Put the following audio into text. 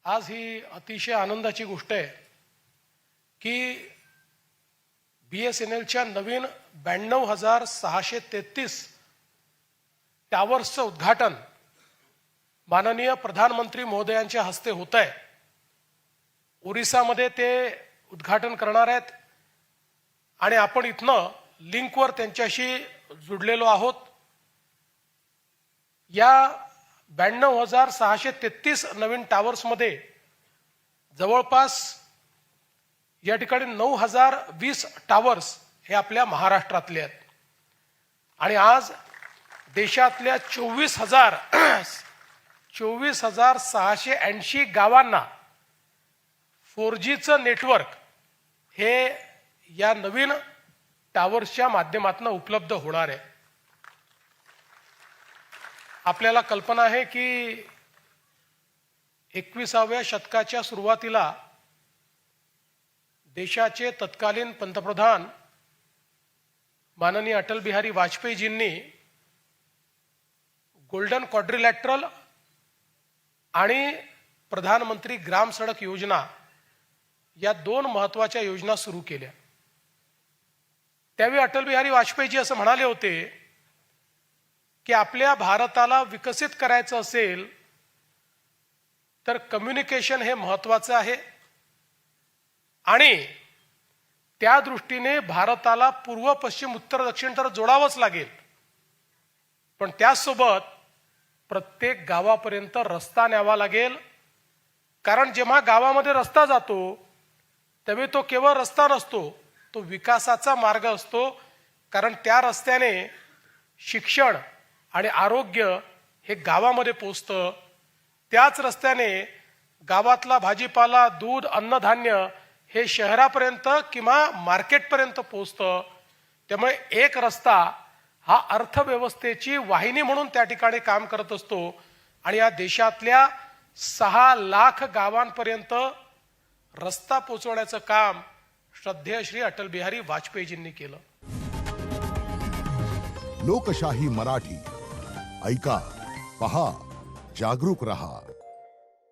आज ही अतिशय आनंदाची गोष्ट आहे की BSNLच्या नवीन 92,633 टॉवर्सचं उद्घाटन माननीय प्रधानमंत्री महोदयांच्या हस्ते होत आहे। ओरिसामध्ये ते उद्घाटन करणार आहेत आणि आपण इथनं लिंकवर त्यांच्याशी जुडलेलो आहोत। या 92,633 नवीन टॉवर्समध्ये जवळपास या ठिकाणी 9,020 टॉवर्स हे आपल्या महाराष्ट्रातले आहेत आणि आज देशातल्या 24,680 गावांना 4Gचं नेटवर्क हे या नवीन टॉवर्सच्या माध्यमातून उपलब्ध होणार आहे। आपल्याला कल्पना आहे की 21व्या शतकाच्या सुरुवातीला देशाचे तत्कालीन पंतप्रधान माननीय अटल बिहारी वाजपेयीजींनी गोल्डन क्वाड्रिलॅटरल आणि प्रधानमंत्री ग्राम सडक योजना या दोन महत्त्वाच्या योजना सुरू केल्या। त्यावेळी अटल बिहारी वाजपेयीजी असं म्हणाले होते की आपल्या भारताला विकसित करायचं असेल तर कम्युनिकेशन हे महत्त्वाचं आहे आणि त्या दृष्टीने भारताला पूर्व पश्चिम उत्तर दक्षिण तर जोडावंच लागेल, पण त्यासोबत प्रत्येक गावापर्यंत रस्ता न्यावा लागेल। कारण जेव्हा गावामध्ये रस्ता जातो तेव्हा तो केवळ रस्ता नसतो, तो विकासाचा मार्ग असतो। कारण त्या रस्त्याने शिक्षण आणि आरोग्य हे गावामध्ये पोहोचतं, त्याच रस्त्याने गावातला भाजीपाला दूध अन्नधान्य हे शहरापर्यंत किंवा मार्केटपर्यंत पोहोचतं। त्यामुळे एक रस्ता हा अर्थव्यवस्थेची वाहिनी म्हणून त्या ठिकाणी काम करत असतो आणि या देशातल्या 6 लाख गावांपर्यंत रस्ता पोहोचवण्याचं काम श्रद्धेय श्री अटल बिहारी वाजपेयीजींनी केलं। लोकशाही मराठी ऐका, पहा, जागरूक रहा।